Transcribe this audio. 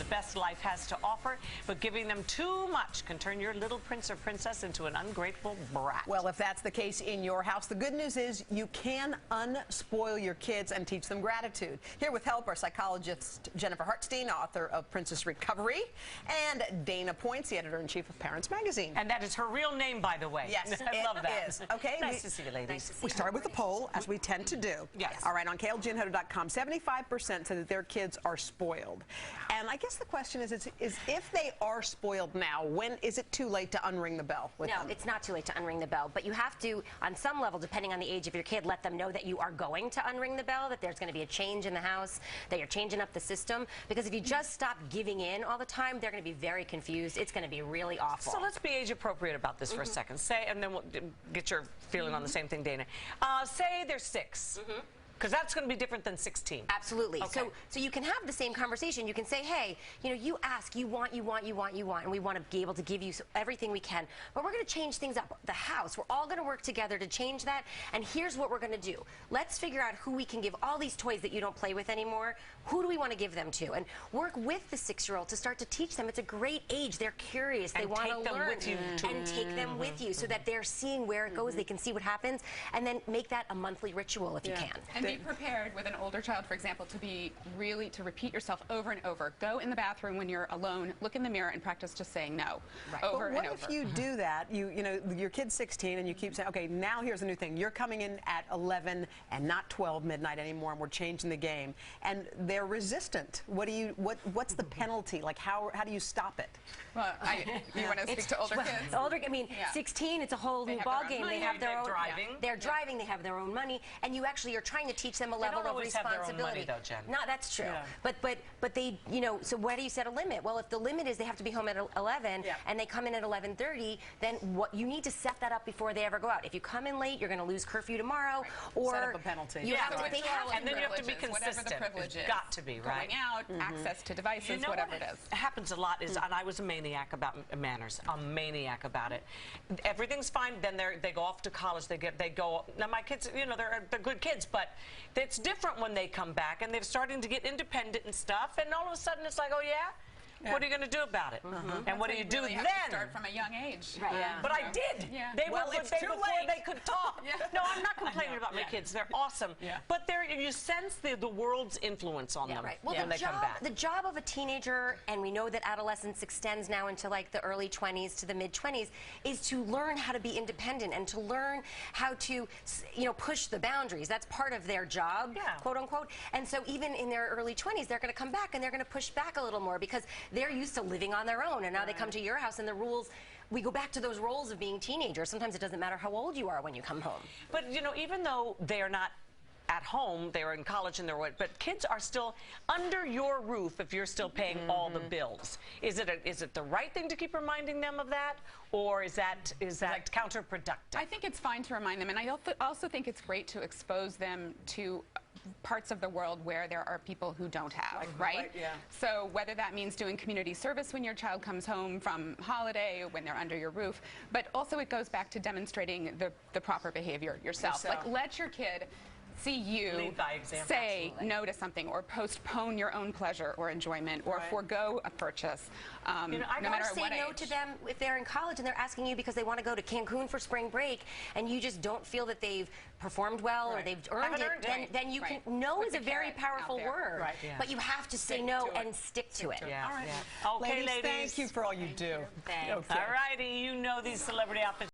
best life has to offer, but giving them too much can turn your little prince or princess into an ungrateful brat. Well, if that's the case in your house, the good news is you can unspoil your kids and teach them gratitude. Here with help are psychologist Jennifer Hartstein, author of Princess Recovery, and Dana Points, the editor-in-chief of Parents Magazine. And that is her real name, by the way. Yes, I love that. Is. Okay, nice to see you, ladies. Nice to see we started with the poll, as we tend to do. Yes. All right, on KLGandHoda.com, 75% said that their kids are spoiled. And I guess the question is if they are spoiled now, when is it too late to unring the bell with them? No, it's not too late to unring the bell, but you have to, on some level, depending on the age of your kid, let them know that you are going to unring the bell, that there's going to be a change in the house, that you're changing up the system. Because if you just stop giving in all the time, they're going to be very confused. It's going to be really awful. So let's be age appropriate about this for a second. Say, and then we'll get your feeling on the same thing, Dana. Say they're 6. Because that's going to be different than 16. Absolutely. Okay. So you can have the same conversation. You can say, hey, you know, you ask, you want, and we want to be able to give you everything we can. But we're going to change things up. The house, we're all going to work together to change that. And here's what we're going to do. Let's figure out who we can give all these toys that you don't play with anymore. Who do we want to give them to? And work with the 6-year-old to start to teach them. It's a great age. They're curious. They want to learn. With you and take them with you so that they're seeing where it goes. They can see what happens. And then make that a monthly ritual if you can. And be prepared with an older child, for example, to repeat yourself over and over. Go in the bathroom when you're alone, look in the mirror and practice just saying no over and over. What if you do that, you know, your kid's 16 and you keep saying, okay, now here's a new thing. You're coming in at 11 and not 12 midnight anymore, and we're changing the game. And they're resistant. What's the penalty? Like, how do you stop it? Well, you want to speak to older kids? Older, I mean, 16, it's a whole new ball game. They have their own driving. They're driving. They have their own money, and you actually are trying to teach them a level of responsibility. Have their own money, though, Jen. No, that's true. Yeah. But they, you know, so where do you set a limit? Well, if the limit is they have to be home at 11 and they come in at 11:30, then what you need to set that up before they ever go out. If you come in late, you're going to lose curfew tomorrow, or set up a penalty. You have to. They have to. And then you have to be consistent. Whatever the privilege is. Got to be, right? Going out, access to devices, you know whatever it is. Happens a lot is, and I was a maniac about manners. A maniac about it. Everything's fine. Then they go off to college. They go. Now my kids, you know, they're good kids, but it's different when they come back and they're starting to get independent and stuff. And all of a sudden it's like, oh yeah. What are you going to do about it? And what do you do really then? Have to start from a young age. Right. But I did. They were before they could talk. No, I'm not complaining about my kids. They're awesome. But you sense the world's influence on them well, when they come back. The job of a teenager, and we know that adolescence extends now into like the early 20s to the mid-20s, is to learn how to be independent and to learn how to, you know, push the boundaries. That's part of their job, quote unquote. And so even in their early 20s, they're going to come back and they're going to push back a little more because they're used to living on their own, and now they come to your house and the rules, we go back to those roles of being teenagers. Sometimes it doesn't matter how old you are when you come home. But you know, even though they are not at home, they are in college and but kids are still under your roof if you're still paying all the bills. Is it the right thing to keep reminding them of that, or is that counterproductive? I think it's fine to remind them, and I also think it's great to expose them to parts of the world where there are people who don't have, right? So whether that means doing community service when your child comes home from holiday, when they're under your roof, but also it goes back to demonstrating the proper behavior yourself. Like, let your kid see you say no to something, or postpone your own pleasure or enjoyment, or forego a purchase, you know, no matter say what age. no to them if they're in college and they're asking you because they want to go to Cancun for spring break, and you just don't feel that they've performed well or they've earned it, then you can. No is a very very word, but you have to say no and stick to it. Okay, ladies, thank you for all you do. Thanks. All righty, you know these celebrity outfits.